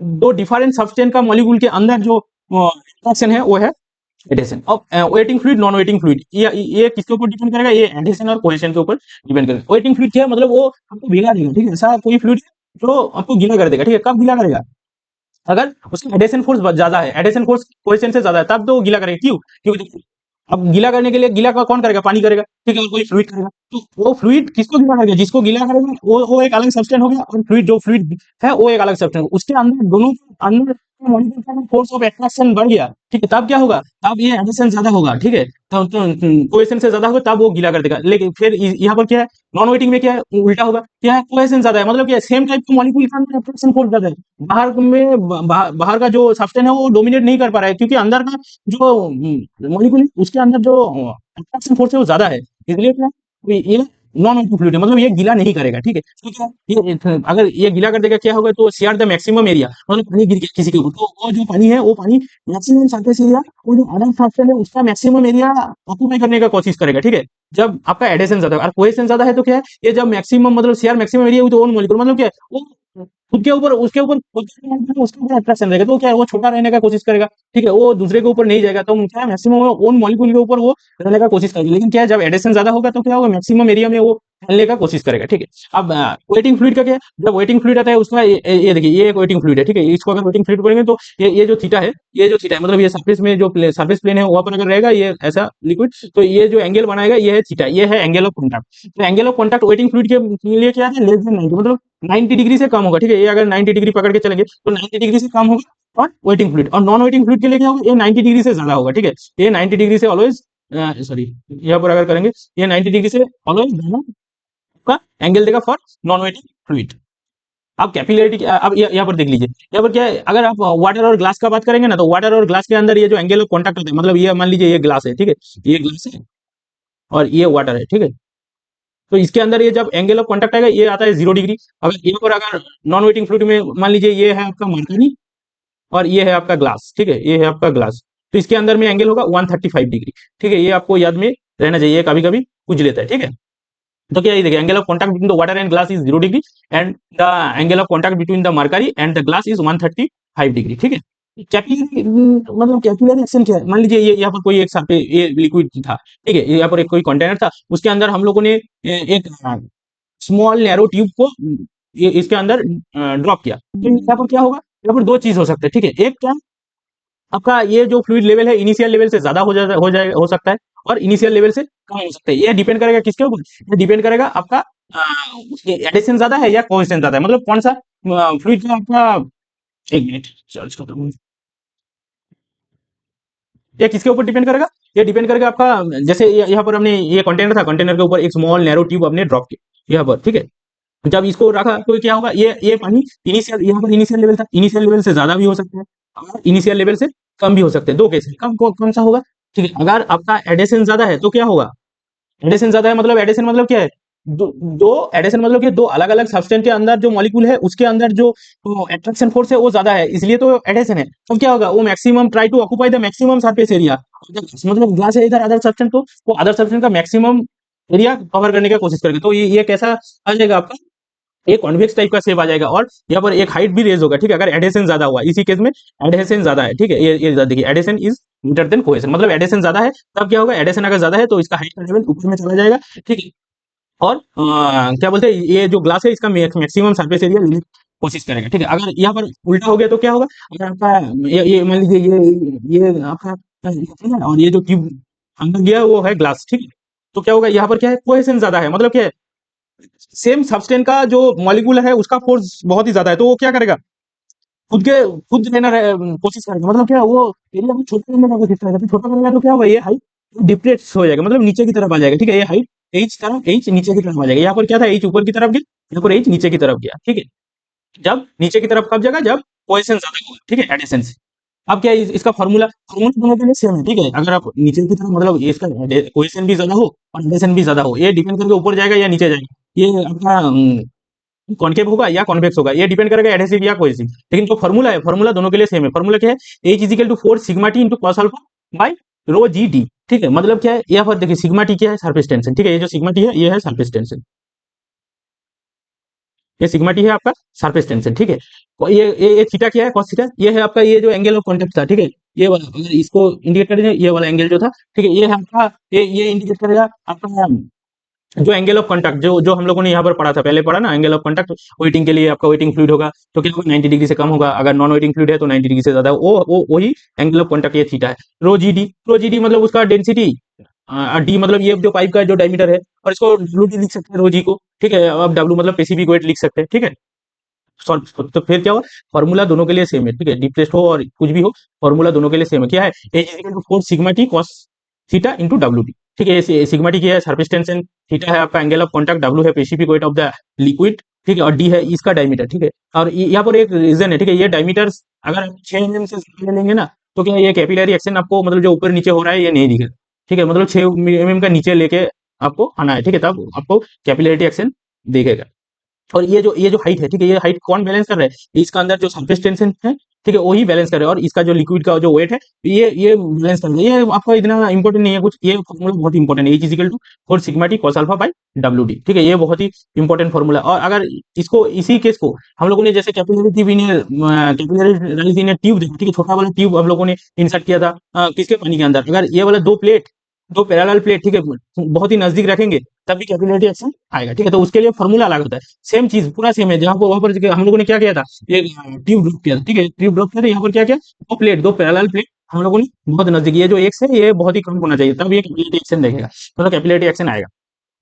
दो डिफरेंट सब्सटेंस का मॉलिक्यूल के अंदर जो अट्रैक्शन है वो है एडिशन। अब waiting fluid, non waiting fluid, ये किसके ऊपर डिपेंड करेगा, ये एडिशन और कोहेशन के ऊपर डिपेंड करेगा। वेटिंग फ्लूइड क्या है, मतलब वो आपको भीगा देगा। ठीक है, ऐसा कोई फ्लूइड जो आपको गीला कर देगा। ठीक है, कब गीला करेगा, अगर उसका एडिशन फोर्स ज्यादा है, एडिशन फोर्स कोहेशन से ज्यादा है, तब तो गीला करेगा। क्यों, क्योंकि अब गीला करने के लिए गीला का कौन करेगा, पानी करेगा। ठीक है, और कोई फ्लूइड करेगा, तो वो फ्लूइड किसको गीला करेगा, जिसको गीला करेगा वो एक अलग सब्सटेंस हो गया, और फ्लूइड जो फ्लूइड है वो एक अलग सब्सटेंस, उसके अंदर दोनों अंदर मॉलिक्यूल का फोर्स ऑफ अट्रैक्शन बढ़ गया। ठीक है, तब क्या होगा, तब ये एडिशन ज्यादा होगा। ठीक है, तो कोहेशन से ज्यादा होगा तब वो गीला कर देगा। लेकिन फिर यहाँ पर क्या है, नॉन वेटिंग में क्या है, उल्टा होगा, क्या है, कोहेशन ज्यादा है, मतलब क्या, सेम टाइप का मॉलिक्यूल का अंदर अट्रैक्शन फोर्स ज्यादा है, बाहर का जो सब्सटेंस है वो डोमिनेट नहीं कर पा रहा है, क्योंकि अंदर का जो मॉलिक्यूल है उसके अंदर जो अट्रैक्शन फोर्स है वो ज्यादा है। इसलिए क्या, ये नॉन वेटिंग फ्लूइड है, मतलब ये गीला नहीं करेगा। ठीक है, तो क्या, ये अगर ये गीला कर देगा क्या होगा, तो शेयर द मैक्सिमम एरिया, मतलब पानी गिर गया किसी के ऊपर, तो वो जो पानी है वो पानी मैक्सिमम सरफेस एरिया, वो जो अदर सब्सटेंस है उसका मैक्सिमम एरिया ऑक्यूपाई करने का कोशिश करेगा। ठीक है, जब आपका एडेशन ज्यादा है और कोहेशन ज्यादा है तो क्या है, ये जब मैक्सिमम मतलब share maximum area with own molecule, मतलब क्या है वो खुद के ऊपर उसके ऊपर अट्रैक्शन रहेगा, तो क्या है वो छोटा रहने का कोशिश करेगा, ठीक है, वो दूसरे के ऊपर नहीं जाएगा, तो क्या है मैक्सिमम ओन मॉलिक्यूल के ऊपर वो रहने का कोशिश करेगा। लेकिन क्या है जब एडेशन ज्यादा होगा तो क्या होगा, मैक्सिमम एरिया में वो फैलने का कोशिश करेगा, ठीक है। अब वेटिंग फ्लूइड का क्या है, जब वेटिंग फ्लूइड आता है उसका ये देखिए ये एक वेटिंग फ्लूइड है, ठीक है, इसको अगर वेटिंग फ्लूइड बोलेंगे तो ये जो थीटा है, ये जो थीटा है मतलब ये सरफेस में जो सरफेस प्लेन है वहां पर अगर रहेगा ये ऐसा लिक्विड, तो ये जो एंगल बनाएगा ये है थीटा, ये है एंगल ऑफ कॉन्टैक्ट। तो angle of contact waiting fluid के लिए क्या है, लेस देन 90, मतलब 90 डिग्री से कम होगा, ठीक है, ये अगर 90 डिग्री पकड़ के चलेंगे तो 90 डिग्री से कम होगा और वेटिंग फ्लूइड, और नॉन वेटिंग फ्लूइड के लिए क्या होगा, ये 90 डिग्री से ज्यादा होगा, ठीक है, ये 90 डिग्री से ऑलवेज सॉरी यहाँ पर अगर करेंगे ये 90 डिग्री से ऑलवेज ज्यादा का एंगल देगा फॉर नॉन वेटिंग फ्लूइड। अब कैपिलरिटी अब यहाँ पर देख लीजिए, यहाँ पर क्या है, अगर आप वाटर और ग्लास का बात करेंगे ना, तो वाटर और ग्लास के अंदर ये जो एंगल ऑफ कॉन्टैक्ट होता है, मतलब ये मान लीजिए ये ग्लास है, ठीक है, ये ग्लास है और ये वाटर है, ठीक है, तो इसके अंदर ये जब एंगल ऑफ कॉन्टैक्ट आएगा ये आता है 0 डिग्री। अगर यहाँ पर अगर नॉन वेटिंग फ्लूइड में मान लीजिए ये है आपका मरकरी और ये है आपका ग्लास, ठीक है, ये है आपका ग्लास, तो इसके अंदर में एंगल होगा 135 डिग्री, ठीक है, ये आपको याद में रहना चाहिए, कभी कभी पूछ लेता है, ठीक है। तो क्या ये देखिए angle of contact between the water and glass is 0 degree and the angle of contact between the mercury and the glass is 135 degree, ठीक है। कैपिलरी मतलब कैपिलरी एक्शन क्या है, मान लीजिए ये यहाँ पर कोई एक सरफेस ये लिक्विड था, ठीक है, यहाँ पर एक कोई कंटेनर था, उसके अंदर हम लोगों ने एक स्मॉल नैरो ट्यूब को ये इसके अंदर ड्रॉप किया, तो यहाँ पर क्या होगा, यहाँ पर दो चीज हो सकता है, ठीक है, एक क्या आपका ये जो फ्लूइड लेवल है इनिशियल लेवल से ज्यादा हो सकता है और इनिशियल लेवल से कम हो सकता है, ये डिपेंड करेगा किसके ऊपर, ये डिपेंड करेगा आपका एडिशन ज्यादा है या कोएफिशिएंट ज्यादा है, मतलब कौन सा फ्लूइड का आपका, एक मिनट सर्च करता हूँ, ये किसके ऊपर डिपेंड करेगा, ये डिपेंड करेगा आपका, जैसे यहाँ पर हमने ये कंटेनर था, कंटेनर के ऊपर एक स्मॉल नैरो ट्यूब हमने ड्रॉप किया यहाँ पर, ठीक है, जब इसको रखा तो क्या होगा, ये पानी इनिशियल यहाँ पर इनिशियल लेवल था, इनिशियल लेवल से ज्यादा भी हो सकता है और इनिशियल लेवल से कम भी हो सकते हैं, दो केस है, कौन सा होगा, ठीक है, अगर आपका एडेशन ज्यादा है तो क्या होगा, एडेशन ज्यादा है मतलब एडेशन मतलब क्या है, दो एडेशन मतलब कि दो अलग अलग सब्सटेंस के अंदर जो मॉलिक्यूल है उसके अंदर जो अट्रैक्शन फोर्स है वो ज्यादा है, इसलिए तो एडेशन है, तो क्या होगा वो maximum try to occupy the maximum surface area, मतलब ग्लास है इधर अदर सब्सटेंस, तो वो अदर सब्सटेंस का मैक्सिमम एरिया कवर करने की कोशिश करेगा, तो ये कैसा आ जाएगा आपका, एक कॉन्वेक्स टाइप का शेप आ जाएगा और यहाँ पर एक हाइट भी रेज होगा, ठीक है, अगर एडेशन ज्यादा हुआ, इसी केस में एडेशन ज्यादा है, ठीक है, ये देखिए adhesion is greater than cohesion, मतलब एडेशन ज्यादा है तब क्या होगा, एडेशन अगर ज्यादा है तो इसका हाइट का लेवल ऊपर में चला जाएगा, ठीक है, और क्या बोलते हैं ये जो ग्लास है इसका मैक्सिमम सरफेस एरिया लेने की कोशिश करेगा, ठीक है, अगर यहाँ पर उल्टा हो गया तो क्या होगा, अगर आपका ये मान लीजिए ये आपका ये है और ये जो ट्यूब अंदर गया वो है ग्लास, ठीक है, तो क्या होगा यहाँ पर क्या है, कोहेशन ज्यादा है, मतलब क्या है सेम सब्सटेंस का जो मॉलिक्यूल है उसका फोर्स बहुत ही ज्यादा है, तो वो क्या करेगा खुद के खुद लेना कोशिश करेगा, मतलब क्या वो एरिया को छोटा करने का कोशिश करेगा, तो छोटा करेगा तो क्या होगा ये हाइट डिप्रेस हो जाएगा, मतलब नीचे की तरफ आ जाएगा, ठीक है, ये हाइट एच नीचे की तरफ आ जाएगा, यहाँ पर क्या था एच ऊपर की तरफ गया, यहाँ पर एच नीचे की तरफ गया, ठीक है, जब नीचे की तरफ कब जाएगा, जब कोएफिशिएंट ज्यादा होगा, ठीक है, एडिशन से। अब क्या है इसका फॉर्मूला फॉर्मूला दोनों के लिए सेम है, ठीक है, अगर आप नीचे की तरफ मतलब इसका कोएफिशिएंट भी ज्यादा हो और एडिशन भी ज्यादा हो, ये डिपेंड करके ऊपर जाएगा या नीचे जाएगा, ये आपका कॉनकेव होगा या कॉन्वेक्स होगा, ये डिपेंड करेगा एडहेसिव या कोहेसिव, लेकिन जो फॉर्मूला है फॉर्मूला दोनों के लिए सेम है, फॉर्मूला क्या है, H is equal to 4 sigma T into cos alpha by rho G D, ठीक है, मतलब क्या है यहाँ पर देखिए सिग्मा टी क्या है, सरफेस टेंशन, ठीक है, ये जो सिग्मा टी है ये है सरफेस टेंशन, ये सिग्मा टी है आपका सरफेस टेंशन, ठीक है, और ये थीटा क्या है, कॉस थीटा, ये है आपका ये जो एंगल ऑफ कॉन्टैक्ट था, ठीक है, ये वाला अगर इसको इंडिकेट करें ये वाला एंगल जो था, ठीक है, ये है आपका ये इंडिकेट करेगा आपका जो एंगल ऑफ कॉन्टैक्ट जो हम लोगों ने यहाँ पर पढ़ा था, पहले पढ़ा ना, एंगल ऑफ कॉन्टैक्ट वेटिंग के लिए आपका वेटिंग फ्लूइड होगा तो क्या होगा 90 डिग्री से कम होगा, अगर नॉन वेटिंग फ्लूइड है तो 90 डिग्री से ज्यादा, वो वही एंगल ऑफ कॉन्टैक्ट ये थीटा है। रो जी डी मतलब उसका डेंसिटी, डी मतलब ये जो पाइप का जो डायमीटर है, और इसको डब्ल्यू डी लिख सकते हैं रो जी को, ठीक है, अब डब्ल्यू मतलब स्पेसिफिक वेट लिख सकते हैं, ठीक है, सॉल्व तो फिर क्या हुआ, फॉर्मूला दोनों के लिए सेम है, ठीक है, डिप्रेस्ड हो और कुछ भी हो फॉर्मूला दोनों के लिए सेम है, क्या है H is equal to 4 sigma T cos theta into W D, ठीक है, सिग्मा टी क्या है सरफेस टेंशन, थीटा है आपका एंगल ऑफ कॉन्टैक्ट, डब्ल्यू है specific weight of the liquid, ठीक है, और डी है इसका डायमीटर, ठीक है, और यहाँ पर एक रीजन है, ठीक है, ये डायमीटर अगर आप 6 mm से ज्यादा ले लेंगे ना तो क्या ये कैपिलरी एक्शन आपको मतलब जो ऊपर नीचे हो रहा है ये नहीं दिखेगा, ठीक है, मतलब 6 mm का नीचे लेके आपको आना है, ठीक है, तब आपको कैपिलरिटी एक्शन दिखेगा। और ये जो हाइट है, ठीक है, ये हाइट कौन बैलेंस कर रहा है, इसका अंदर जो सरफेस टेंशन है, ठीक है, वही बैलेंस करे, और इसका जो लिक्विड का जो वेट है ये बैलेंस कर, ये आपका इतना इंपॉर्टेंट नहीं है कुछ, ये फॉर्मूला बहुत इंपॉर्टेंट है, H is equal to 4 sigma T cos alpha by W D, ठीक है, ये बहुत ही इंपॉर्टेंट फॉर्मूला। और अगर इसको इसी केस को हम लोगों ने जैसे कैपिलरी ट्यूब इन कैपिलरी इन ट्यूब देखा, ठीक है, छोटा वाला ट्यूब हम लोगों ने इंसर्ट किया था किसके पानी के अंदर, अगर ये वाला दो पैरेलल प्लेट, ठीक है, बहुत ही नजदीक रखेंगे तभी कैपिलरी एक्शन आएगा, ठीक है, तो उसके लिए फॉर्मूला अलग होता है। सेम चीज पूरा सेम है, जहां पर वहां पर हम लोगों ने क्या किया था, ये ट्यूब ड्रॉप किया था, ठीक है, ट्यूब ड्रॉप किया था, यहाँ पर क्या किया, दो पैरेलल प्लेट हम लोगों ने बहुत नजदीक, ये जो एक्स है ये बहुत ही कम होना चाहिए, तब ये कैपिलरी एक्शन देखेगा, मतलब कैपिलरी एक्शन आएगा।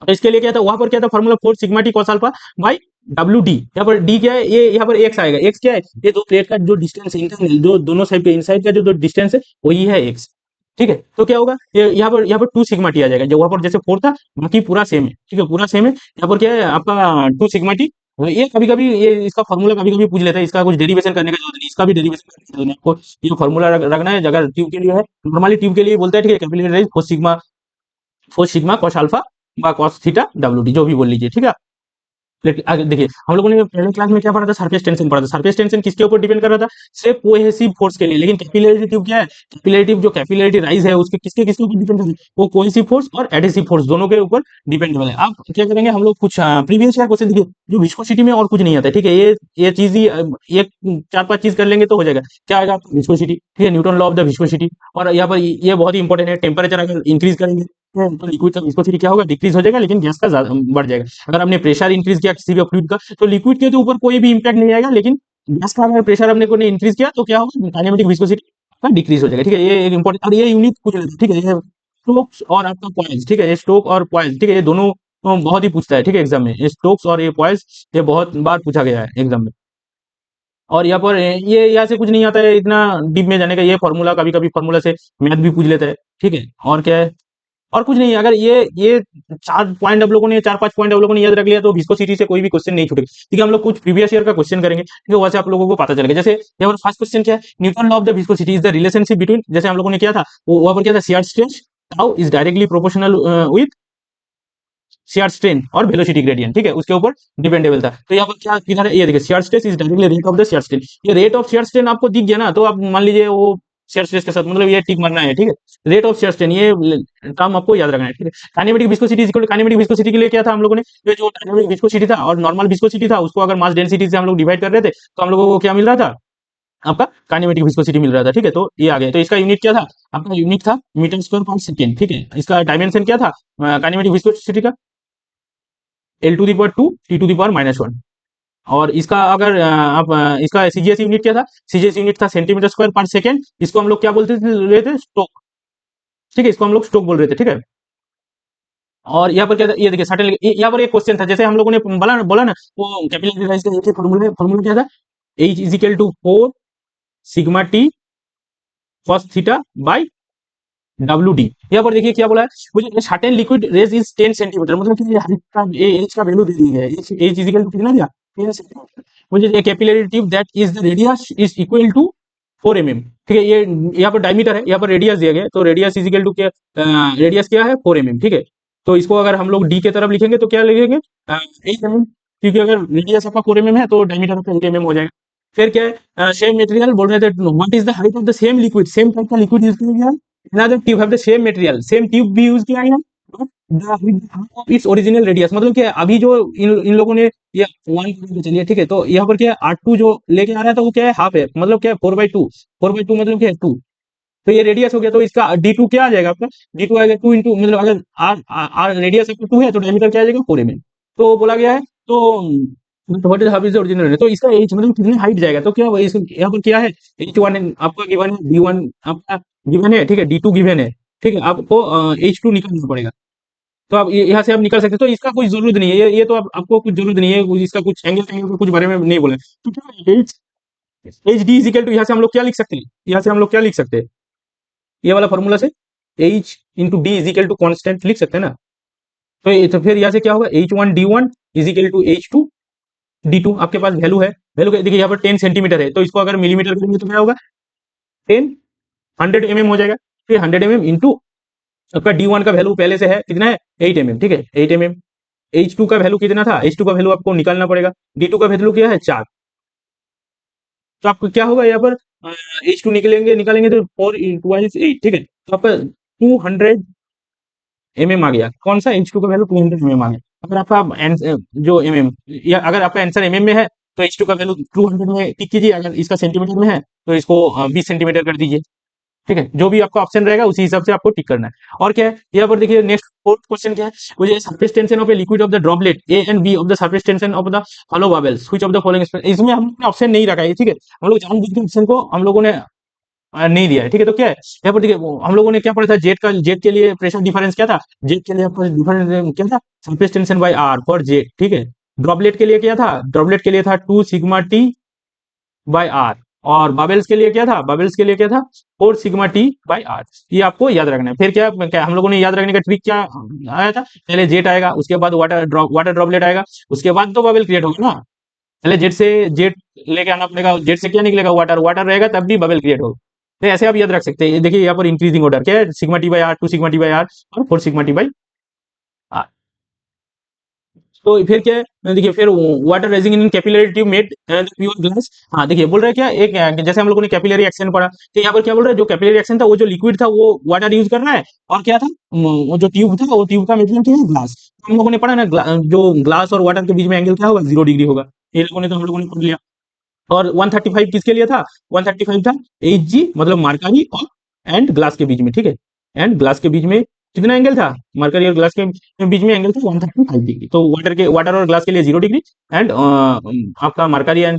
तो इसके लिए क्या था, वहां पर क्या था, formula 4 sigma T cos alpha by W D, यहाँ पर डी क्या है, ये यहाँ पर एक्स आएगा, एक्स क्या है, ये दो प्लेट का जो डिस्टेंस इंटरनल, जो दोनों साइड के इनसाइड का जो डिस्टेंस है वही है एक्स, ठीक है, तो क्या होगा, ये यहाँ पर 2 सिग्मा टी आ जाएगा, जो वहां पर जैसे 4 था, बाकी पूरा सेम है, ठीक है, पूरा सेम है, यहाँ पर क्या है आपका 2 सिग्मा टी। ये कभी कभी ये इसका फॉर्मूला कभी कभी पूछ लेता है, इसका कुछ डेरिवेशन करने का जरूरत नहीं, इसका भी डेरिवेशन करने की जरूरत नहीं, आपको ये फॉर्मूला रखना है, अगर ट्यूब के लिए है, नॉर्मली ट्यूब के लिए बोलता है, ठीक है, capillary rise 4 sigma cos alpha by cos theta W D, जो भी बोल लीजिए, ठीक है। लेकिन आगे देखिए, हम लोगों ने पहले क्लास में क्या पढ़ा था, सरफेस टेंशन पढ़ा था, सरफेस टेंशन किसके ऊपर डिपेंड कर रहा था, सिर्फ कोहेसिव फोर्स के लिए, लेकिन कैपिलरी ट्यूब क्या है, कैपिलरी ट्यूब जो कैपिलरी राइज है उसके किसके किसके ऊपर डिपेंड कर रहा है, वो कोहेसिव फोर्स और एडहेसिव फोर्स दोनों के ऊपर डिपेंडेबल है। अब क्या करेंगे हम लोग, कुछ प्रीवियस ईयर क्वेश्चन देखिए, जो विस्कोसिटी में और कुछ नहीं आता है, ठीक है, ये चीज ही ये 4-5 चीज कर लेंगे तो हो जाएगा, क्या आएगा आपको, विस्कोसिटी, ठीक है, Newton law of the viscosity, और यहाँ पर ये बहुत ही इंपॉर्टेंट है, टेम्परेचर अगर इंक्रीज करेंगे तो लिक्विड का विस्कोसिटी क्या होगा, डिक्रीज हो जाएगा, लेकिन गैस का बढ़ जाएगा। अगर हमने प्रेशर इंक्रीज किया किसी भी फ्लूइड का, तो लिक्विड के तो ऊपर कोई भी इंपैक्ट नहीं आएगा, लेकिन गैस का अगर प्रेशर हमने को इंक्रीज किया तो क्या होगा, काइनेमेटिक विस्कोसिटी का डिक्रीज हो जाएगा, ठीक है, ये एक इंपॉर्टेंट, और ये यूनिट पूछ लेते हैं, ठीक है, ये स्टोक्स और आपका पॉइल्स, ठीक है, ये स्टोक और पॉइल्स, ठीक है, ये दोनों बहुत ही पूछता है, ठीक है, एग्जाम में, ये स्टोक्स और ये पॉइल्स, ये बहुत बार पूछा गया है एग्जाम में। और यहाँ पर ये यहाँ से कुछ नहीं आता है इतना डीप में जाने का, ये फॉर्मूला कभी कभी फॉर्मूला से मैथ भी पूछ लेता है, ठीक है, और क्या है, और कुछ नहीं है। अगर ये 4 पॉइंट आप लोगों ने 4-5 पॉइंट आप लोगों ने याद रख लिया तो विस्कोसिटी से कोई भी क्वेश्चन नहीं छूटेगा, ठीक है, हम लोग कुछ प्रीवियस ईयर का क्वेश्चन करेंगे, ठीक है, वैसे आप लोगों को पता चलेगा। जैसे यहाँ पर फर्स्ट क्वेश्चन क्या है, Newton law of the viscosity is the relationship between, जैसे हम लोगों ने किया था, वो वहां पर क्या था, shear stress tau is directly proportional with shear strain और वेलोसिटी ग्रेडियंट, ठीक है, उसके ऊपर डिपेंडेबल था। तो यहाँ पर क्या किधर है, ये देखिए, shear stress is directly rate of the shear strain, ये रेट ऑफ शियर स्ट्रेन आपको दिख गया ना, तो आप मान लीजिए वो शियर स्ट्रेस के साथ, मतलब ये टिक मारना है, ठीक है, रेट ऑफ शियर स्ट्रेन, ये टर्म आपको याद रखना है, ठीक है। Kinematic viscosity is equal to, kinematic viscosity के लिए क्या था हम लोगों ने, ये जो डायनामिक विस्कोसिटी था और नॉर्मल विस्कोसिटी था, उसको अगर मास डेंसिटी से हम लोग डिवाइड कर रहे थे, तो हम लोगों को क्या मिल रहा था, आपका काइनेमेटिक विस्कोसिटी मिल रहा था, ठीक है, तो ये आ गया। तो इसका यूनिट क्या था, आपका यूनिट था मीटर स्क्वायर पर सेकेंड, ठीक है, इसका डायमेंशन क्या था काइनेमेटिक विस्कोसिटी का, L⁻², T⁻⁻1, और इसका अगर आप इसका सीजीएस यूनिट क्या था, सीजीएस यूनिट था सेंटीमीटर स्क्वायर पर सेकेंड, इसको हम लोग क्या बोलते थे स्टोक, ठीक है, इसको हम लोग स्टोक बोल रहे थे, ठीक है। और यहाँ पर क्या था, ये देखिए सर्टेन, यहाँ पर एक क्वेश्चन था, जैसे हम लोगों ने बोला ना वो कैपिलरी राइज का एक ही फॉर्मूला क्या था, H is equal to 4 sigma T cos theta by W D. यहाँ पर देखिए क्या बोला है, मुझे certain liquid rise is 10 centimetre, मतलब कि हाइट का एच का वैल्यू दे दी है, एच इज इक्वल टू कितना दिया, 10 सेंटीमीटर। मुझे a capillary tube that is the radius is equal to 4 mm, ठीक है, ये यहाँ पर डायमीटर है, यहाँ पर रेडियस दिया गया है, तो रेडियस इज इक्वल टू क्या, रेडियस क्या है 4 mm, ठीक है, तो इसको अगर हम लोग डी के तरफ लिखेंगे तो क्या लिखेंगे 8 mm, क्योंकि अगर रेडियस आपका 4 mm है तो डायमीटर आपका 8 mm हो जाएगा। फिर क्या है, सेम मटेरियल बोल रहे थे, what is the height of the same liquid, same type का लिक्विड यूज किया गया है, another tube have the same material, same tube भी यूज किया है, but the its original radius, मतलब कि अभी जो इन लोगों ने ये 1 चलिए, ठीक है, तो यहाँ पर क्या है R2 जो लेके आ रहा था वो क्या है हाफ है, मतलब क्या है 4/2, 4/2 मतलब क्या है 2, तो ये रेडियस हो गया, तो इसका D2 क्या आ जाएगा आपका, D2 आएगा 2 इंटू, मतलब अगर R रेडियस आपका 2 है तो डायमीटर क्या आ जाएगा 4 mm, तो बोला गया है, तो what is half is the original, तो इसका एच मतलब कितनी हाइट जाएगा, तो क्या यहाँ पर क्या है, H1 आपका गिवन है, D1 आपका गिवन है, ठीक है, D2 गिवन है, ठीक है, आपको H2 निकालना पड़ेगा, तो आप यहाँ से आप निकाल सकते हैं, तो इसका कोई जरूरत नहीं है, ये तो आपको कुछ जरूरत नहीं है, इसका कुछ एंगल का कुछ बारे में नहीं बोला है। तो क्या H D is equal to, यहाँ से हम लोग क्या लिख सकते हैं, यहाँ से हम लोग क्या लिख सकते हैं, ये वाला फॉर्मूला से H into D is equal to constant लिख सकते हैं ना, तो फिर यहाँ से क्या होगा, H1 D1 is equal to H2 D2, आपके पास वैल्यू है, वैल्यू देखिए यहाँ पर 10 सेंटीमीटर है, तो इसको अगर मिलीमीटर करेंगे तो क्या होगा 10 100 mm हो जाएगा, फिर 100 mm इंटू आपका D1 का वैल्यू पहले से है कितना है 8 mm, ठीक है 8 mm, H2 का वैल्यू कितना था, H2 का वैल्यू आपको निकालना पड़ेगा, D2 का वैल्यू क्या है 4, तो आपको क्या होगा यहाँ पर H2 निकालेंगे तो 4 × 8, ठीक है, तो आपका 200 mm आ गया। कौन सा? H2 का वैल्यू 200 mm आ गया। अगर आपका जो या अगर आपका आंसर mm में है तो H2 का वैल्यू 200 में टिक कीजिए, अगर इसका सेंटीमीटर में है तो इसको 20 सेंटीमीटर कर दीजिए, ठीक है। जो भी आपका ऑप्शन रहेगा उसी हिसाब से आपको टिक करना है। और क्या है यहाँ पर देखिए, नेक्स्ट फोर्थ क्वेश्चन क्या है, मुझे surface tension of a liquid of the droplet A and B of the surface tension of the hollow bubbles which of the following, इसमें हमने ऑप्शन नहीं रखा है, ठीक है। हम लोग जानबूझ के ऑप्शन को हम लोगों ने नहीं दिया है, ठीक है। तो क्या है यहाँ पर देखिए, हम लोगों ने क्या पढ़ा था, जेट के लिए प्रेशर डिफरेंस क्या था, जेट के लिए आपका डिफरेंस क्या था, surface tension by R for jet, ठीक है। ड्रॉपलेट के लिए क्या था, ड्रॉपलेट के लिए था 2 σ T/r, और बबल्स के लिए क्या था, बबल्स के लिए क्या था, 4 σ T/r। ये आपको याद रखना है। फिर क्या हम लोगों ने याद रखने का ट्रिक क्या आया था, पहले जेट आएगा, उसके बाद वाटर ड्रॉपलेट आएगा, उसके बाद तो बबल क्रिएट होगा ना। पहले जेट से जेट लेके आना पड़ेगा, जेट से क्या निकलेगा, वाटर, वाटर रहेगा तब भी बबल क्रिएट होगा। तो ऐसे आप याद रख सकते हैं। देखिए यहाँ पर इंक्रीजिंग ऑर्डर क्या है, σ T/r, 2 σ T/r और 4 σ T/r। तो फिर क्या है, देखिए फिर वाटर रेजिंग इन capillary tube made pure glass. हाँ देखिए बोल रहा है क्या, एक जैसे हम लोगों ने कैपिलरी एक्शन पढ़ा, तो यहाँ पर क्या बोल रहा है, जो कैपिलरी एक्शन था वो जो लिक्विड था वो वाटर यूज करना है, और क्या था, वो जो ट्यूब था वो ट्यूब का मेटेरियल क्या है, ग्लास। हम लोगों ने पढ़ा ना, जो ग्लास और वाटर के बीच में एंगल क्या होगा, 0 डिग्री होगा। ये लोगों ने तो हम लोगों ने पढ़ लिया। और 135 किसके लिए था, 135 था Hg, मतलब मार्कारी और एंड ग्लास के बीच में, ठीक है। एंड ग्लास के बीच में कितना एंगल था, मरकरी और ग्लास के बीच में एंगल था 135 डिग्री। तो वाटर और ग्लास के लिए 0 डिग्री, एंड आपका मरकरी एंड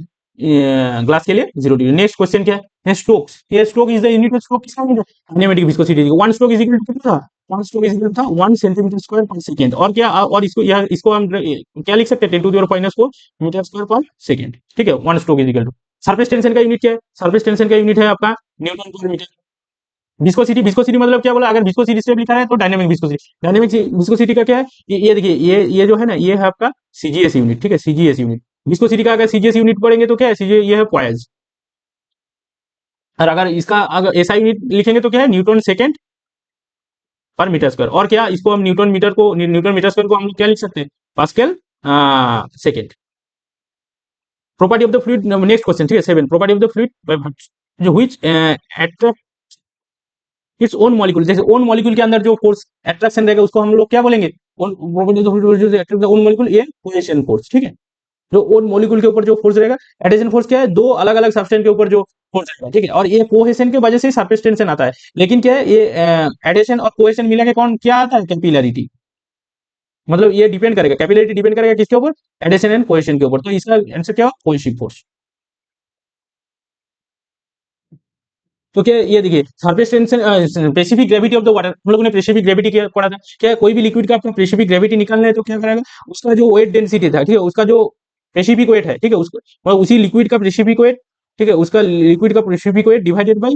ग्लास के लिए 0 डिग्री। नेक्स्ट क्वेश्चन क्या है, स्ट्रोक्स। ये stroke is the unit of stroke, किसका यूनिट है, kinematic viscosity. One stroke is equal to कितना था, वन स्ट्रोक इज इक्वल था 1 cm² पर सेकेंड। और क्या, और इसको हम क्या लिख सकते हैं, 10⁻⁴ मीटर स्क्वायर पर सेकेंड, ठीक है। One stroke is equal to. Surface tension का यूनिट क्या है, सरफेस टेंशन का यूनिट है आपका न्यूटन पर मीटर। विस्कोसिटी, विस्कोसिटी मतलब क्या बोला, अगर विस्कोसिटी से लिखा है तो डायनेमिक विस्कोसिटी। डायनेमिक विस्कोसिटी का क्या है, ये देखिए, ये जो है ना, ये है आपका सीजीएस यूनिट, ठीक है, सीजीएस यूनिट। विस्कोसिटी का अगर सीजीएस यूनिट पढ़ेंगे तो क्या है, सीजीएस ये है पॉइज। और अगर इसका अगर ऐसा यूनिट लिखेंगे तो क्या है, न्यूटन सेकेंड पर मीटर स्क्वायर। और क्या, इसको हम न्यूटन मीटर स्क्वायर को हम लोग क्या लिख सकते हैं, pascal second. Property of the fluid, next question, ठीक है, 7, प्रॉपर्टी ऑफ द फ्लूइड जो which attract its own molecule. जैसे ओन मॉलिक्यूल के अंदर जो फोर्स अट्रैक्शन रहेगा उसको हम लोग क्या बोलेंगे, ओन मॉलिक्यूल, ये कोहेशन फोर्स, ठीक है। जो ओन मॉलिक्यूल के ऊपर जो फोर्स रहेगा, एडिशन फोर्स क्या है, दो अलग अलग सब्सटेंस के ऊपर जो फोर्स रहेगा, ठीक है। और ये कोहेशन की वजह से सरफेस टेंशन आता है। लेकिन क्या है, ये एडिशन और कोहेशन मिला के कौन क्या आता है, कैपिलरिटी। मतलब ये डिपेंड करेगा, कैपिलरिटी डिपेंड करेगा किसके ऊपर, एडिशन एंड कोहेशन के ऊपर। तो इसका आंसर क्या होगा, कोहेसिव फोर्स। तो क्या ये देखिए, surface tension, specific gravity of the water, हम लोगों ने स्पेसिफिक ग्रेविटी क्या पढ़ा था। क्या है, कोई भी लिक्विड का आपको स्पेसिफिक ग्रेविटी निकालना है तो क्या करेगा, उसका जो वेट डेंसिटी था, ठीक है, उसका जो स्पेसिफिक वेट है, ठीक है, उसको मतलब उसी लिक्विड का स्पेसिफिक वेट, ठीक है, उसका लिक्विड का specific weight divided by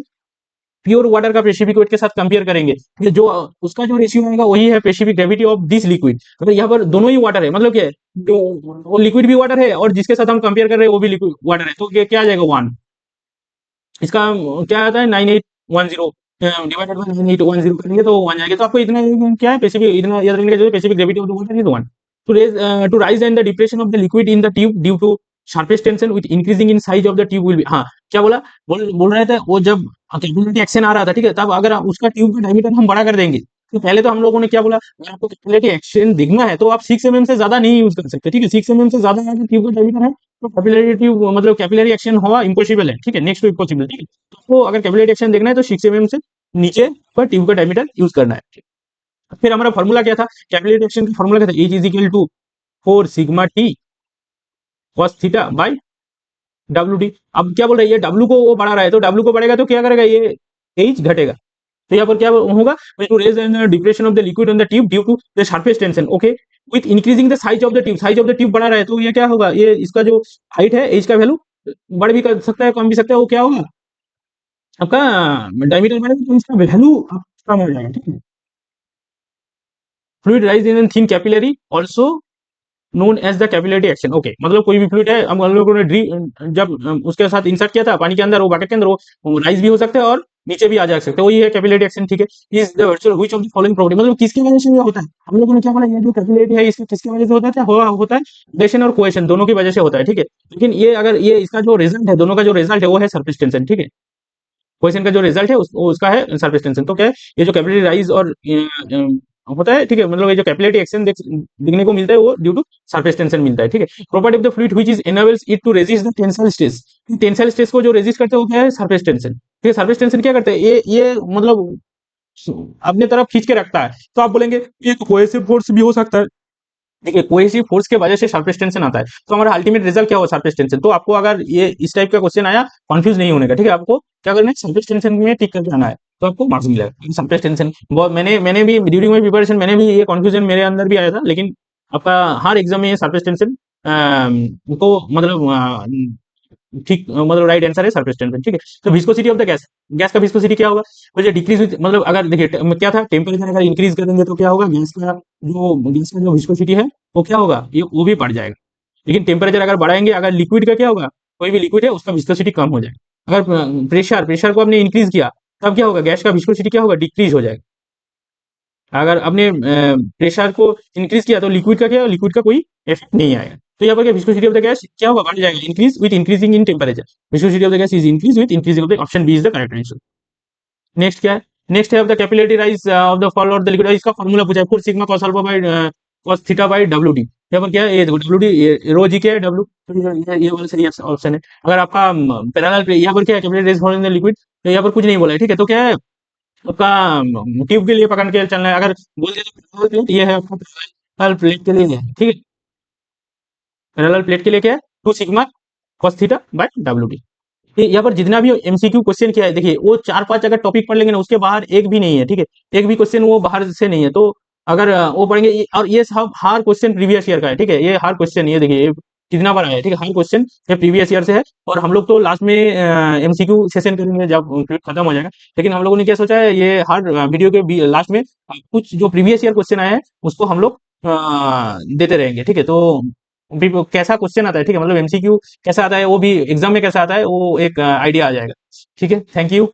pure water का स्पेसिफिक वेट के साथ कंपेयर करेंगे, ठीक है। जो उसका जो रेशियो आएगा वही है specific gravity of this liquid. अगर यहाँ पर दोनों ही वाटर है, मतलब क्या है, जो वो लिक्विड भी वाटर है और जिसके साथ हम कंपेयर कर रहे हैं वो भी लिक्विड वाटर है, तो क्या आ जाएगा, 1। इसका क्या आता है, 9810 डिवाइडेड बाय 9810 करेंगे तो 1 आएगा। तो आपको इतना क्या है, स्पेसिफिक इतना याद रखने का, जो specific gravity of the water is 1। To rise and the depression of the liquid in the tube due to surface tension with increasing in size of the tube will be. हाँ क्या बोला, बोल रहे थे वो जब कैपिलरी एक्शन आ रहा था, ठीक है, तब अगर उसका ट्यूब का डायमीटर हम बड़ा कर देंगे, तो पहले तो हम लोगों ने क्या बोला, अगर आपको कैपिलरी एक्शन दिखना है तो आप 6 mm से ज्यादा नहीं यूज कर सकते, ठीक है। 6 mm से ज्यादा अगर ट्यूब का डायमीटर है तो कैपिलरी ट्यूब मतलब कैपिलरी एक्शन हुआ इम्पॉसिबल है, ठीक है, नेक्स्ट टू इम्पॉसिबल, ठीक है। तो आपको अगर कैपिलरी एक्शन देखना है तो 6 mm से नीचे पर ट्यूब का डायमीटर यूज करना है, ठीक है। फिर हमारा फॉर्मूला क्या था, कैपिलरी एक्शन का फॉर्मूला क्या था, H is equal to 4 σ T cos theta by WT। अब क्या बोल रहा है, ये W को वो बढ़ा रहा है, तो W को बढ़ेगा तो क्या करेगा, ये H घटेगा। तो यहाँ पर क्या होगा, to rise the depression of the liquid on the tube due to the surface tension, okay, with increasing the size of the tube. Size of the tube बढ़ा रहा है तो ये क्या होगा, ये इसका जो हाइट है, H का वैल्यू बढ़ भी कर सकता है, कम भी सकता है, वो क्या होगा, आपका डायमीटर बढ़ेगा तो इसका वैल्यू कम हो जाएगा, ठीक है। Fluid rise in thin capillary also known as the capillary action, okay, मतलब कोई भी फ्लूइड है, हम लोगों ने जब उसके साथ इंसर्ट किया था पानी के अंदर, वो बकेट के अंदर, वो राइज भी हो सकता है और नीचे भी आ जा सकते हैं, वही है कैपिलरी एक्शन, ठीक है। Is the virtual which of the following property, मतलब किसकी वजह से ये होता है, हम लोगों ने क्या बोला, ये जो कैपिलरी है इसकी किसकी वजह से होता है, होता है एडिशन और कोहेशन दोनों की वजह से होता है, ठीक है। लेकिन ये अगर ये इसका जो रिजल्ट है, दोनों का जो रिजल्ट है वो है सरफेस टेंशन, ठीक है। क्वेश्चन का जो रिजल्ट है उसका है सरफेस टेंशन। तो क्या है, ये जो कैपिलरी राइज और होता है, ठीक है, मतलब ये जो कैपिलरी एक्शन दिखने को मिलता है वो ड्यू टू सरफेस टेंशन मिलता है, ठीक है। Property of the fluid which is enables it to resist the tensile stress. Tensile stress को जो रेजिस्ट करते हैं वो क्या है, सरफेस टेंशन, ठीक है। सरफेस टेंशन क्या करते हैं, ये मतलब अपने तरफ खींच के रखता है। तो आप बोलेंगे ये तो कोएसिव फोर्स भी हो सकता है। देखिए, कोहेसिव फोर्स के वजह से सरफेस टेंशन आता है, तो हमारा अल्टीमेट रिजल्ट क्या होगा, सरफेस टेंशन। तो आपको अगर ये इस टाइप का क्वेश्चन आया, कंफ्यूज नहीं होने का, ठीक है। आपको क्या करना है, सरफेस टेंशन में टिक करके आना है, तो आपको मार्क्स मिलेगा। सरफेस टेंशन बहुत मैंने भी ड्यूरिंग माई प्रिपरेशन मैंने भी ये कंफ्यूजन मेरे अंदर भी आया था, लेकिन आपका हर एग्जाम में ये सरफेस टेंशन को मतलब ठीक मतलब राइट आंसर है सरफेस टेंशन, ठीक है। तो viscosity of the gas, gas का विस्कोसिटी क्या होगा, तो डिक्रीज मतलब अगर देखिए क्या था, टेम्परेचर अगर इंक्रीज करेंगे तो क्या होगा, गैस का जो विस्कोसिटी है वो क्या होगा, ये वो भी बढ़ जाएगा। लेकिन टेम्परेचर अगर बढ़ाएंगे, अगर लिक्विड का क्या होगा, कोई भी लिक्विड है उसका विस्कोसिटी कम हो जाएगा। अगर प्रेशर को आपने इंक्रीज किया, तब क्या होगा, गैस का विस्कोसिटी क्या होगा, डिक्रीज हो जाएगा। अगर आपने प्रेशर को इंक्रीज किया तो लिक्विड का क्या, लिक्विड का कोई इफेक्ट नहीं आएगा। तो यहाँ पर क्या, विस्कोसिटी ऑफ द गैस क्या होगा, बढ़ जाएगा, increase with increasing in temperature. Viscosity of the gas is increase with increasing of the, option B is the correct answer. Next क्या है, नेक्स्ट है of the capillary rise of the fall और the liquid, इसका formula पूछा है, 4 sigma cos alpha by cos theta by WD। यहाँ पर क्या है, ये WD रो जी क्या है, W, तो ये वाला सही ऑप्शन है। अगर आपका पैरेलल यहाँ पर क्या है, capillary rise fall in the liquid, तो यहाँ पर कुछ नहीं बोला है, ठीक है। तो क्या है आपका, ट्यूब के लिए पकड़ के चलना है। अगर बोल दिया तो पैरेलल प्लेट, ये है आपका पैरेलल प्लेट के लिए है, ठीक है। पैरेलल प्लेट के लिए क्या है, 2 sigma cos theta by WD। यहाँ पर जितना भी एमसीक्यू क्वेश्चन किया है, देखिए वो 4-5 अगर टॉपिक पढ़ लेंगे ना, उसके बाहर एक भी नहीं है, ठीक है। एक भी क्वेश्चन वो बाहर से नहीं है। तो अगर वो पढ़ेंगे और ये सब हर क्वेश्चन प्रीवियस ईयर का है, ठीक है। ये हर क्वेश्चन, ये देखिए ये कितना बार आया है, ठीक है। हर क्वेश्चन ये प्रीवियस ईयर से है। और हम लोग तो लास्ट में एमसीक्यू सेशन करेंगे जब पीरियड खत्म हो जाएगा। लेकिन हम लोगों ने क्या सोचा है, ये हर वीडियो के लास्ट में कुछ जो प्रीवियस ईयर क्वेश्चन आए हैं उसको हम लोग देते रहेंगे, ठीक है। तो कैसा क्वेश्चन आता है, ठीक है, मतलब एमसीक्यू कैसा आता है, वो भी एग्जाम में कैसा आता है, वो एक आइडिया आ जाएगा, ठीक है। Thank you.